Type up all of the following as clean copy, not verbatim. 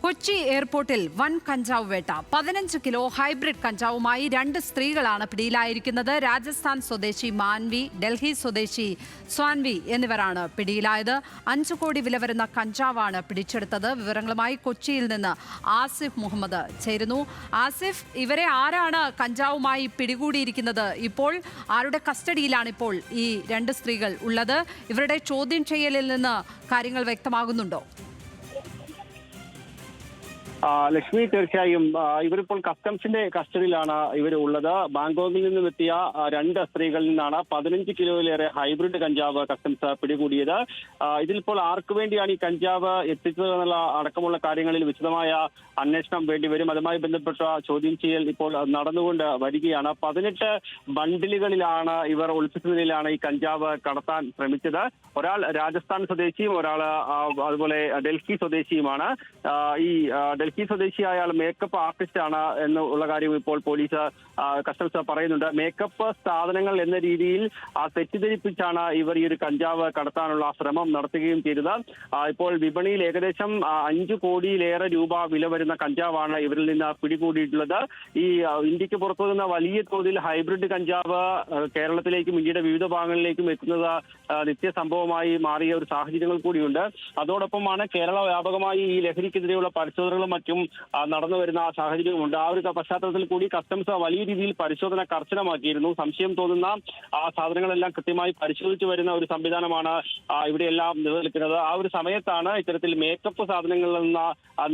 കൊച്ചി എയർപോർട്ടിൽ വൻ കഞ്ചാവ് വേട്ട. 15 കിലോ ഹൈബ്രിഡ് കഞ്ചാവുമായി 2 സ്ത്രീകളാണ് പിടിയിലായിരിക്കുന്നത്. രാജസ്ഥാൻ സ്വദേശി മാൻവി, ഡൽഹി സ്വദേശി സ്വാൻവി എന്നിവരാണ് പിടിയിലായത്. 5 കോടി വില വരുന്ന കഞ്ചാവാണ് പിടിച്ചെടുത്തത്. വിവരങ്ങളുമായി കൊച്ചിയിൽ നിന്ന് ആസിഫ് മുഹമ്മദ് ചേരുന്നു. ആസിഫ്, ഇവരെ ആരാണ് കഞ്ചാവുമായി പിടികൂടിയിരിക്കുന്നത്? ഇപ്പോൾ ആരുടെ കസ്റ്റഡിയിലാണ് ഇപ്പോൾ ഈ 2 സ്ത്രീകൾ ഉള്ളത്? ഇവരുടെ ചോദ്യം ചെയ്യലിൽ നിന്ന് കാര്യങ്ങൾ വ്യക്തമാകുന്നുണ്ടോ? ലക്ഷ്മി, തീർച്ചയായും ഇവരിപ്പോൾ കസ്റ്റംസിന്റെ കസ്റ്റഡിയിലാണ് ഇവർ ഉള്ളത്. ബാങ്കോക്കിൽ നിന്നും എത്തിയ 2 സ്ത്രീകളിൽ നിന്നാണ് 15 കിലോയിലേറെ ഹൈബ്രിഡ് കഞ്ചാവ് കസ്റ്റംസ് പിടികൂടിയത്. ഇതിലിപ്പോൾ ആർക്കു വേണ്ടിയാണ് ഈ കഞ്ചാവ് എത്തിച്ചത് എന്നുള്ള അടക്കമുള്ള കാര്യങ്ങളിൽ വിശദമായ അന്വേഷണം വേണ്ടിവരും. അതുമായി ബന്ധപ്പെട്ട ചോദ്യം ചെയ്യൽ ഇപ്പോൾ നടന്നുകൊണ്ട് വരികയാണ്. 18 ബണ്ടിലുകളിലാണ് ഇവർ ഒളിപ്പിച്ച നിലയിലാണ് ഈ കഞ്ചാവ് കടത്താൻ ശ്രമിച്ചത്. ഒരാൾ രാജസ്ഥാൻ സ്വദേശിയും ഒരാൾ അതുപോലെ ഡൽഹി സ്വദേശിയുമാണ്. ഈ ഡൽഹി സ്വദേശിയായ ആൾ മേക്കപ്പ് ആർട്ടിസ്റ്റ് ആണ് എന്നുള്ള കാര്യം ഇപ്പോൾ പോലീസ് കസ്റ്റംസ് പറയുന്നുണ്ട്. മേക്കപ്പ് സ്ഥാപനങ്ങൾ എന്ന രീതിയിൽ തെറ്റിദ്ധരിപ്പിച്ചാണ് ഇവർ ഈ ഒരു കഞ്ചാവ് കടത്താനുള്ള ശ്രമം നടത്തുകയും ചെയ്തത്. ഇപ്പോൾ വിപണിയിൽ ഏകദേശം 5 കോടിയിലേറെ രൂപ വില വരുന്ന കഞ്ചാവാണ് ഇവരിൽ നിന്ന് പിടികൂടിയിട്ടുള്ളത്. ഈ ഇന്ത്യക്ക് പുറത്തു നിന്ന് വലിയ തോതിൽ ഹൈബ്രിഡ് കഞ്ചാവ് കേരളത്തിലേക്കും ഇന്ത്യയുടെ വിവിധ ഭാഗങ്ങളിലേക്കും എത്തുന്നത് നിത്യസംഭവമായി മാറിയ ഒരു സാഹചര്യങ്ങൾ കൂടിയുണ്ട്. അതോടൊപ്പമാണ് കേരള വ്യാപകമായി ഈ ലഹരിക്കെതിരെയുള്ള പരിശോധനകളും മറ്റും നടന്നു വരുന്ന സാഹചര്യമുണ്ട്. ആ ഒരു പശ്ചാത്തലത്തിൽ കൂടി കസ്റ്റംസ് വലിയ രീതിയിൽ പരിശോധന കർശനമാക്കിയിരുന്നു. സംശയം തോന്നുന്ന ആ സാധനങ്ങളെല്ലാം കൃത്യമായി പരിശോധിച്ചു വരുന്ന ഒരു സംവിധാനമാണ് ഇവിടെയെല്ലാം നിലനിൽക്കുന്നത്. ആ ഒരു സമയത്താണ് ഇത്തരത്തിൽ മേക്കപ്പ് സാധനങ്ങളിൽ എന്ന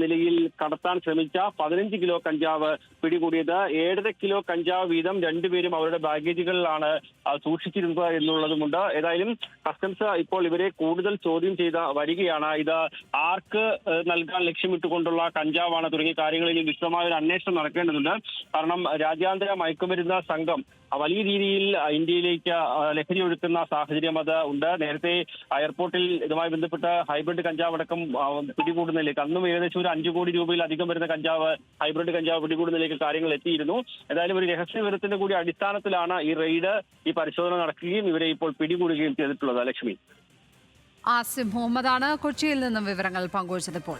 നിലയിൽ കടത്താൻ ശ്രമിച്ച 15 കിലോ കഞ്ചാവ് പിടികൂടിയത്. 7.5 കിലോ കഞ്ചാവ് വീതം 2 പേരും അവരുടെ ബാഗേജുകളിലാണ് സൂക്ഷിച്ചിരുന്നത് എന്നുള്ളതുമുണ്ട്. ഏതായാലും കസ്റ്റംസ് ഇപ്പോൾ ഇവരെ കൂടുതൽ ചോദ്യം ചെയ്ത് വരികയാണ്. ഇത് ആർക്ക് നൽകാൻ ലക്ഷ്യമിട്ടുകൊണ്ടുള്ള കഞ്ചാവാണ് തുടങ്ങിയ കാര്യങ്ങളിൽ വിശദമായ ഒരു അന്വേഷണം നടക്കേണ്ടതുണ്ട്. കാരണം രാജ്യാന്തര മയക്കുമരുന്ന് സംഘം വലിയ രീതിയിൽ ഇന്ത്യയിലേക്ക് ലഹരി ഒഴുക്കുന്ന സാഹചര്യം അത് ഉണ്ട്. നേരത്തെ എയർപോർട്ടിൽ ഇതുമായി ബന്ധപ്പെട്ട് ഹൈബ്രിഡ് കഞ്ചാവ് അടക്കം പിടികൂടുന്നതിലേക്ക് അന്നും ഏകദേശം ഒരു 5 കോടി രൂപയിലധികം വരുന്ന കഞ്ചാവ് ഹൈബ്രിഡ് കഞ്ചാവ് പിടികൂടുന്നതിലേക്ക് കാര്യങ്ങൾ എത്തിയിരുന്നു. ഏതായാലും ഒരു രഹസ്യ വിവരത്തിന്റെ കൂടി അടിസ്ഥാനത്തിലാണ് ഈ റെയ്ഡ്, ഈ പരിശോധന നടക്കുകയും ഇവരെ ഇപ്പോൾ പിടികൂടുകയും ചെയ്തിട്ടുള്ളത്. ലക്ഷ്മി, ആസിഫ് മുഹമ്മദാണ് കൊച്ചിയിൽ നിന്നും വിവരങ്ങൾ പങ്കുവച്ചത്. ഇപ്പോൾ